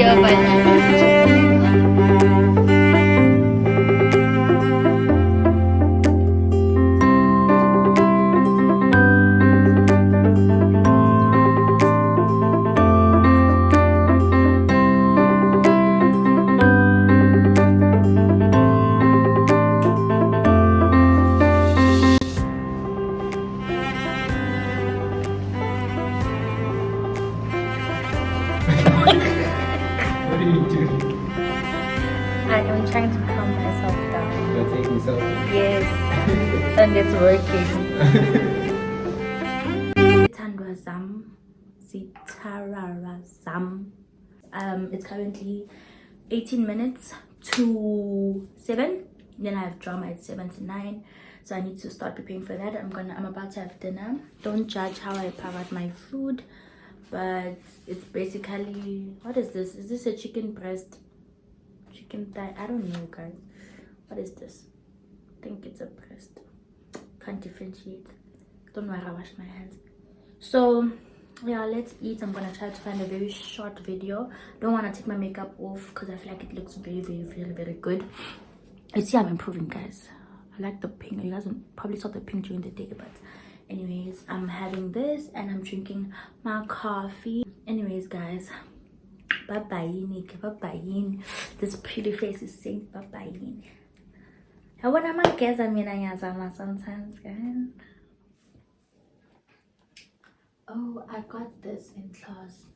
video, but What are you doing? I am trying to calm myself down. You're taking selfies. Yes, and it's working. Sithandwa zam, sitarara zam. It's currently 18 minutes to 7. Then I have drama at 7 to 9. So I need to start preparing for that. I'm about to have dinner. Don't judge how I provide my food. But it's basically, what is this? Is this a chicken breast? Chicken thigh? I don't know, guys. What is this? I think it's a breast. Can't differentiate. Don't worry, I washed my hands. So yeah, let's eat. I'm gonna try to find a very short video. Don't want to take my makeup off because I feel like it looks very, very, very, very good. You see, I'm improving, guys. I like the pink. You guys probably saw the pink during the day, but anyways, I'm having this and I'm drinking my coffee. Anyways, guys, bye bye. This pretty face is saying bye bye. I want to guess sometimes, guys. Oh, I got this in class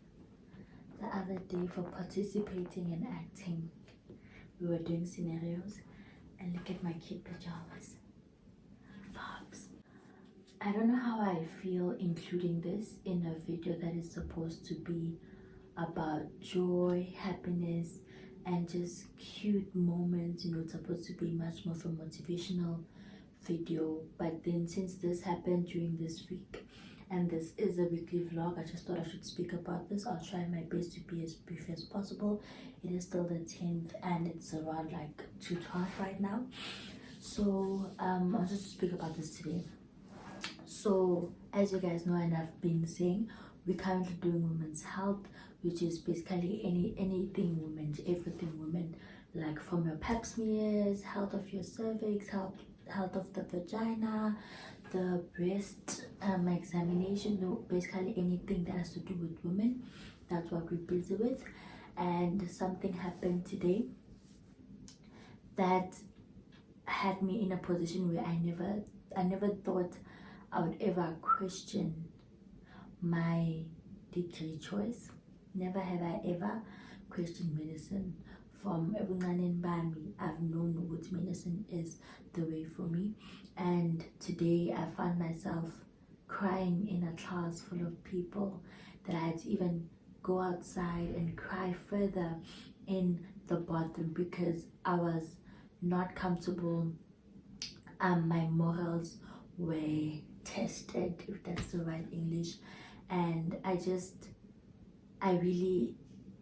the other day for participating in acting. We were doing scenarios, and look at my cute pajamas. Fox. I don't know how I feel including this in a video that is supposed to be about joy, happiness, and just cute moments. You know, it's supposed to be much more of a motivational video. But then since this happened during this week, and this is a weekly vlog, I just thought I should speak about this. I'll try my best to be as brief as possible. It is still the 10th and it's around like 2:12 right now. So I'll just speak about this today. So as you guys know, and I've been saying, we're currently doing women's health, which is basically anything women, everything women, like from your pap smears, health of your cervix, health of the vagina, the breast examination, basically anything that has to do with women. That's what we're busy with. And something happened today that had me in a position where I never thought I would ever question my degree choice. Never have I ever questioned medicine. From ebuncaneni bami, I've known what medicine is the way for me. And today I found myself crying in a class full of people that I had to even go outside and cry further in the bathroom because I was not comfortable. My morals were tested, if that's the right English, and I really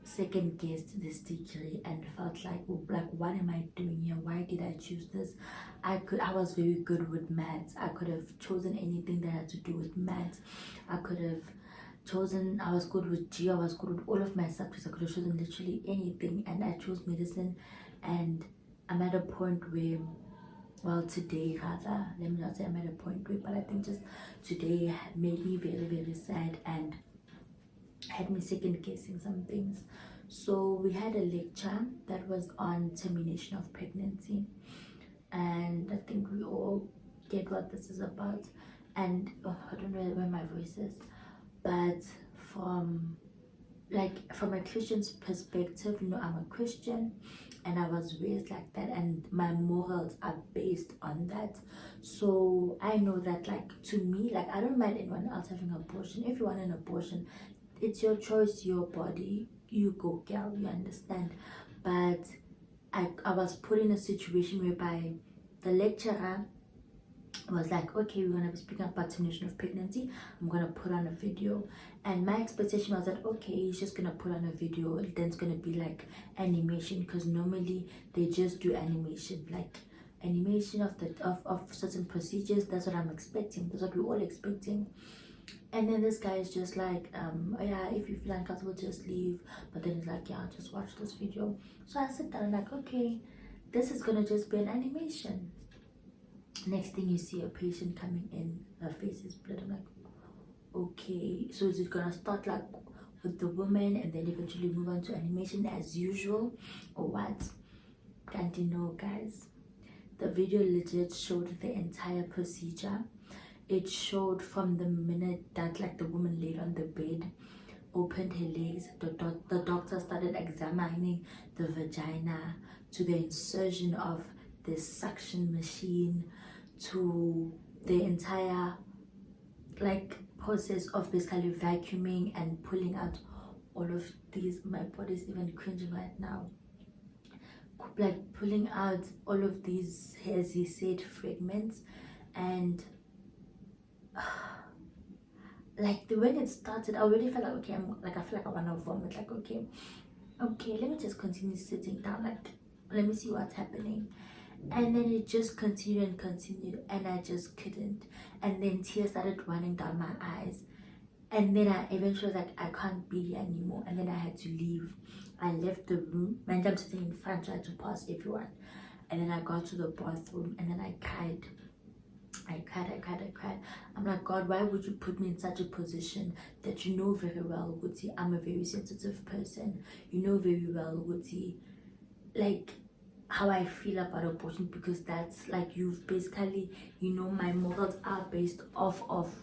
second guessed this degree and felt like what am I doing here? Why did I choose this? I was very good with maths. I could have chosen anything that had to do with maths. I could have chosen, I was good with G, I was good with all of my subjects. I could have chosen literally anything, and I chose medicine. And I'm at a point where, well, today rather, let me not say I'm at a point where, but I think just today made me very, very sad and had me second guessing some things. So we had a lecture that was on termination of pregnancy, and I think we all get what this is about. And I don't know where my voice is, but from a Christian's perspective, you know, I'm a Christian and I was raised like that, and my morals are based on that. So I know that, like, to me, like, I don't mind anyone else having an abortion. If you want an abortion, it's your choice, your body, you go, girl, you understand. But I was put in a situation whereby the lecturer was like, okay, we're gonna be speaking about termination of pregnancy. I'm gonna put on a video, and my expectation was that, okay, he's just gonna put on a video, then it's gonna be like animation, because normally they just do animation, like animation of certain procedures. That's what I'm expecting. That's what we're all expecting. And then this guy is just like, oh yeah, if you feel uncomfortable, just leave. But then he's like, yeah, just watch this video. So I sit down and like, okay, this is gonna just be an animation. Next thing you see a patient coming in, her face is blood. I'm like, okay, so is it gonna start like with the woman and then eventually move on to animation as usual, or what? Can't you know, guys? The video legit showed the entire procedure. It showed from the minute that like the woman laid on the bed, opened her legs, the doctor started examining the vagina, to the insertion of the suction machine, to the entire like process of basically vacuuming and pulling out all of these. My body's even cringing right now, like pulling out all of these, as he said, fragments. And like when it started, I already felt like, okay, I feel like I want to vomit. Like, okay, let me just continue sitting down, like let me see what's happening. And then it just continued, and I just couldn't. And then tears started running down my eyes. And then I eventually was like, I can't be here anymore. And then I had to leave. I left the room, and I'm sitting in front trying to pass everyone. And then I got to the bathroom, and then I cried. I cried. I'm like, God, why would you put me in such a position that you know very well, Guti, I'm a very sensitive person. You know very well, Guti, like how I feel about abortion, because that's like, you've basically, you know, my morals are based off of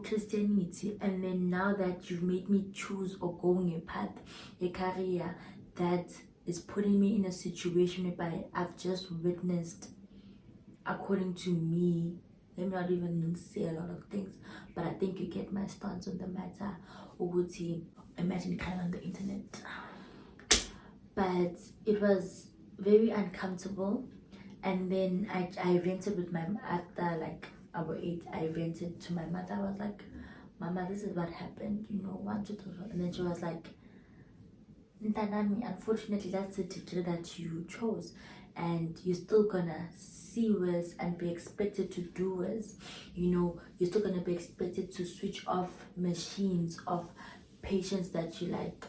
Christianity. And then now that you've made me choose or going a path, a career that is putting me in a situation whereby I've just witnessed, according to me, let me not even say a lot of things, but I think you get my stance on the matter. Uguti, imagine kind of on the internet. But it was very uncomfortable. And then I vented with my, after like our 8, I vented to my mother. I was like, Mama, this is what happened, you know, 1, 2, 3. And then she was like, Ntanami, unfortunately that's the degree that you chose, and you're still gonna see worse and be expected to do worse. You know, you're still gonna be expected to switch off machines of patients that you like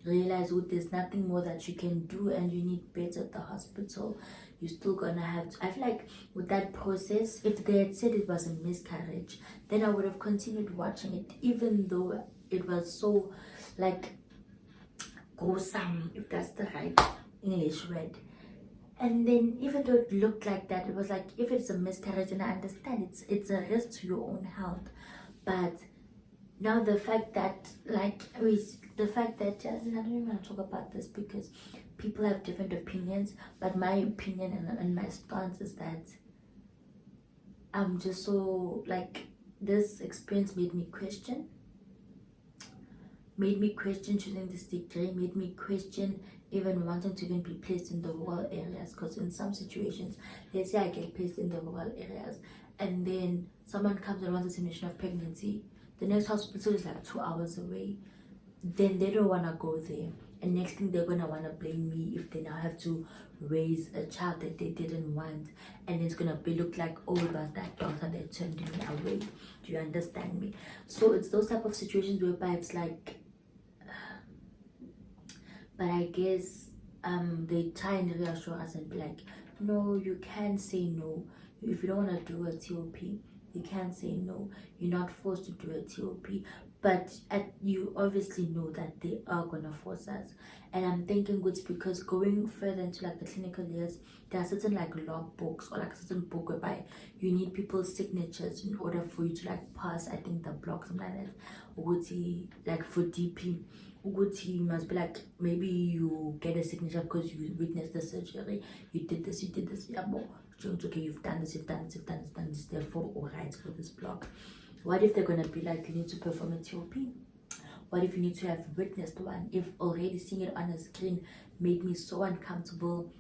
realize, oh, there's nothing more that you can do and you need beds at the hospital. You're still gonna have to, I feel like with that process, if they had said it was a miscarriage, then I would have continued watching it, even though it was so like gruesome, if that's the right English word. And then even though it looked like that, it was like, if it's a miscarriage, and I understand it's a risk to your own health, but now the fact that just, I don't even want to talk about this because people have different opinions, but my opinion and my stance is that I'm just so like, this experience made me question choosing this degree, made me question even wanting to even be placed in the rural areas, because in some situations, let's say I get placed in the rural areas and then someone comes and wants a simulation of pregnancy, the next hospital is like 2 hours away, then they don't want to go there. And next thing, they're going to want to blame me if they now have to raise a child that they didn't want, and it's going to be look like, oh, it was that doctor that turned me away. Do you understand me? So it's those type of situations whereby it's like, but I guess they try and reassure us and be like, no, you can say no. If you don't want to do a TOP, you can say no. You're not forced to do a TOP. But you obviously know that they are gonna force us. And I'm thinking it's because going further into like the clinical years, there are certain like log books or like a certain book whereby you need people's signatures in order for you to like pass, I think, the block, something like that. Like for DP, you must be like, maybe you get a signature because you witnessed the surgery, you did this, yeah, but okay, you've done this, therefore all right for this block. What if they're gonna be like, you need to perform a TOP? What if you need to have witnessed one? If already seeing it on a screen made me so uncomfortable,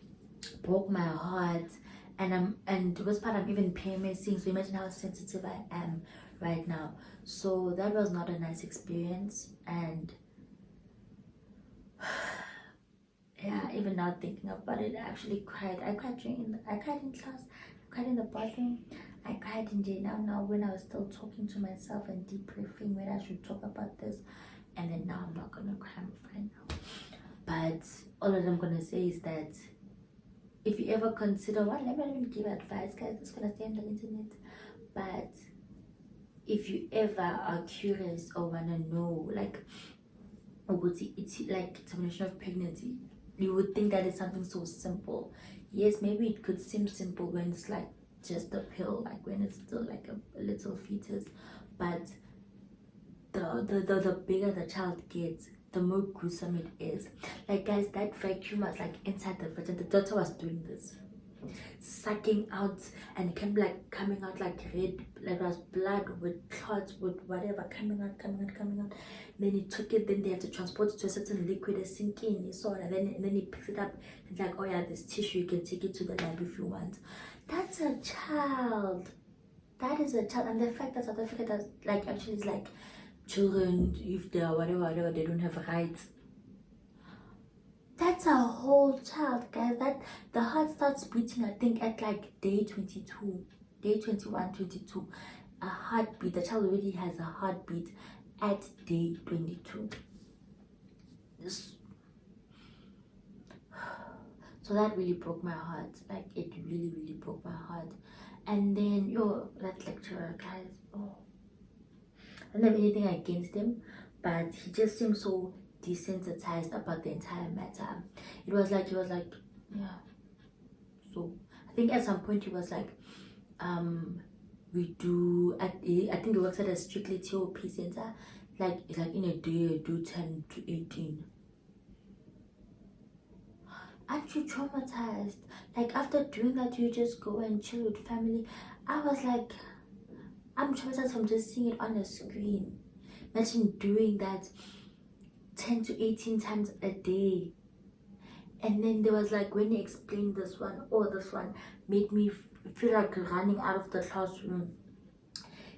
broke my heart, and was part I'm even PMSing, so imagine how sensitive I am right now. So that was not a nice experience. And yeah, even now thinking about it, I actually cried. I cried in class, I cried in the bathroom. I cried in jail now when I was still talking to myself and debriefing when I should talk about this. And then now I'm not gonna cry, I'm fine now. But all that I'm gonna say is that if you ever consider let me not even give advice, guys, it's gonna stay on the internet. But if you ever are curious or wanna know, like, it's like termination of pregnancy, you would think that it's something so simple. Yes, maybe it could seem simple when it's like just a pill, like when it's still like a little fetus, but the bigger the child gets, the more gruesome it is. Like, guys, that vacuum was like inside the vagina. The doctor was doing this, sucking out, and coming out like red, like it was blood with clots, with whatever coming out. Then he took it, then they have to transport it to a certain liquid, a sinking, so on, and then he picks it up. It's like, oh yeah, this tissue, you can take it to the lab if you want. That's a child. That is a child. And the fact that South Africa does, like, actually is like, children, if they are whatever, they don't have rights. That's a whole child, guys. That the heart starts beating, I think, at like day 22, day 21, 22. A heartbeat. The child already has a heartbeat at day 22. So that really broke my heart. Like, it really broke my heart. And then that lecturer, guys, I don't have anything against him, but he just seemed so desensitized about the entire matter. It was like, he was like, yeah. So I think at some point he was like, we do, I think he works at a strictly TOP center. It's like in a day I do 10 to 18. Aren't you traumatized? Like, after doing that, you just go and chill with family. I was like, I'm traumatized from just seeing it on a screen. Imagine doing that 10 to 18 times a day. And then there was like, when he explained this one made me feel like running out of the classroom.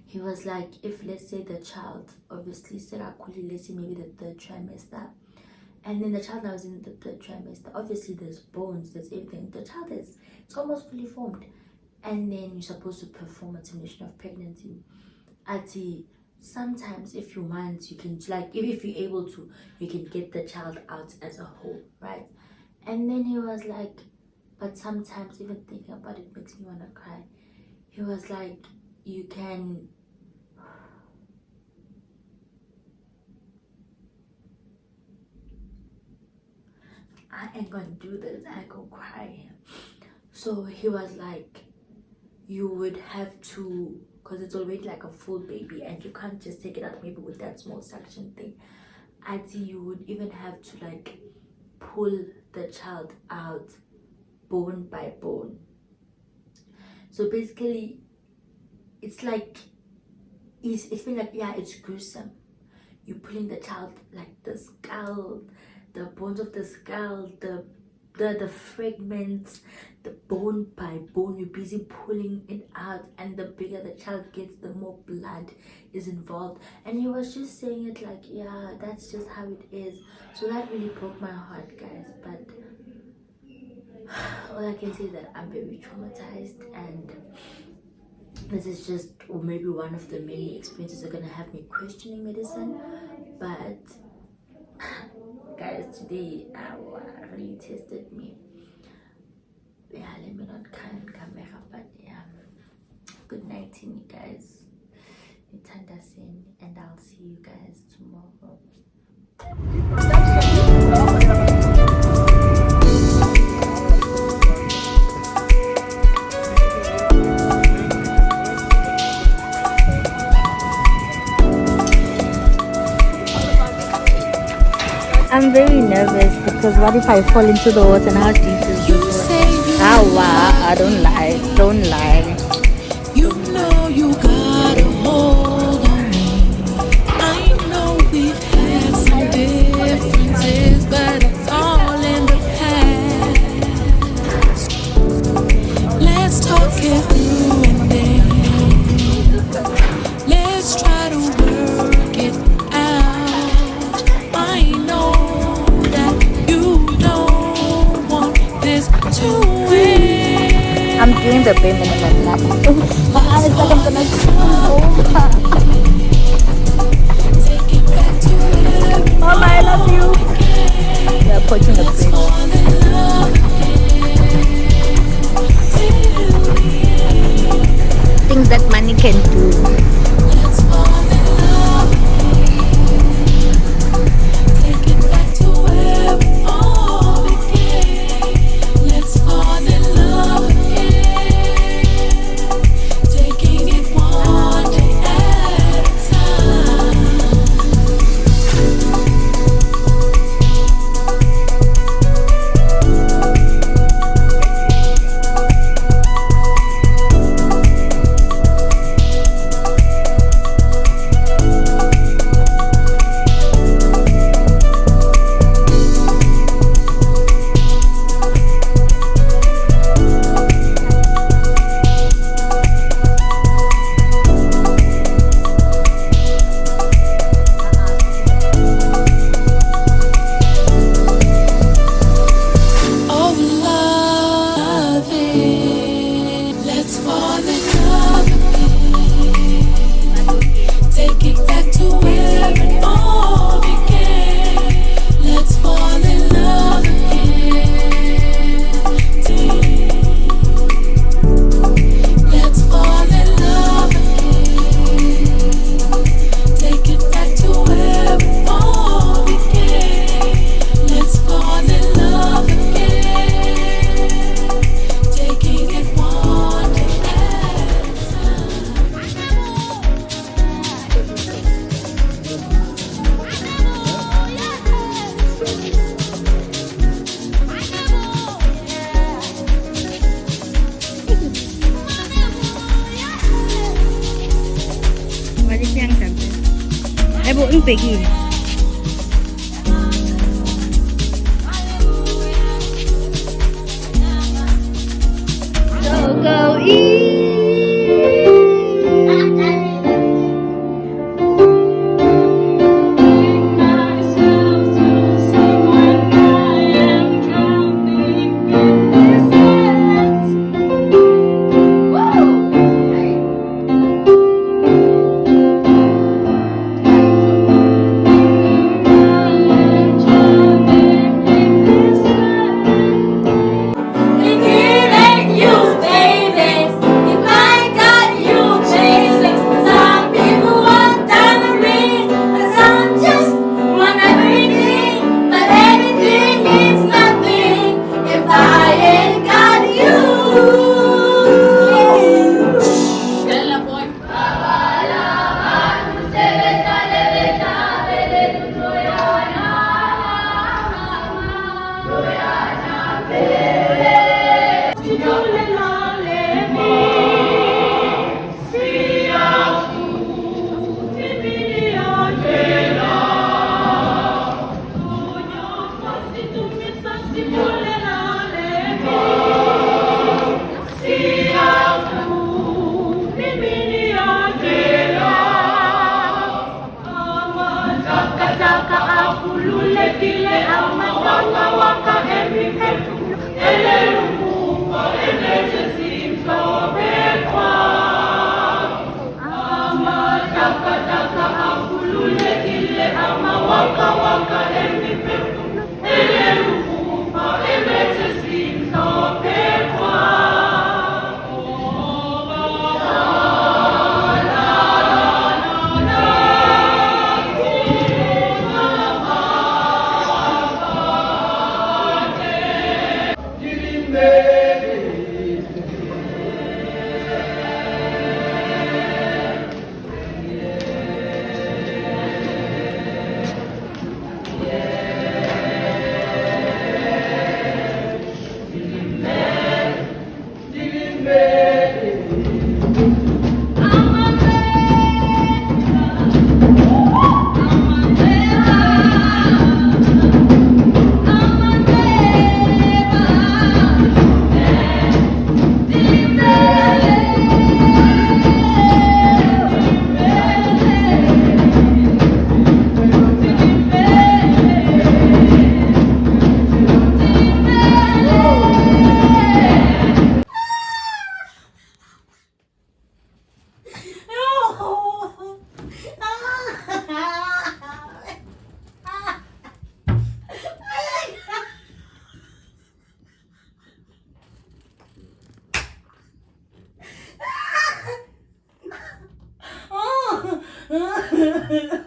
He was like, if let's say the child obviously said let's say maybe the third trimester, and then the child now is in the third trimester, obviously there's bones, there's everything, the child it's almost fully formed, and then you're supposed to perform a termination of pregnancy. Sometimes if you want, you can, like, if you're able to, you can get the child out as a whole, right? And then he was like, but sometimes even thinking about it makes me want to cry. He was like, you can, I ain't gonna do this, I go cry. So he was like, you would have to, because it's already like a full baby and you can't just take it out maybe with that small suction thing. You would even have to like pull the child out bone by bone. So basically it's like, it's been like, yeah, it's gruesome. You're pulling the child, like the skull, the bones of the skull, the fragments, the bone by bone, you're busy pulling it out, and the bigger the child gets, the more blood is involved. And he was just saying it like, yeah, that's just how it is. So that really broke my heart, guys. But all I can say is that I'm very traumatized, and this is just, or maybe one of the many experiences that are gonna have me questioning medicine. But guys, today really tested me. Yeah, let me not cry on camera, but yeah, good night to you guys. And I'll see you guys tomorrow. I'm very nervous because what if I fall into the water, and how deep is the water? I don't lie. You know you got a hold on me. I know we've had some differences, but it's all in the past. Let's talk it through and then let's try to work it out. I know that you don't want this to end. doing the bare minimum. Like, my eyes like I'm gonna over. Mama, I love you. We are putting the bread. Things that money can do. Peggy. Go eat. Yeah. Bye.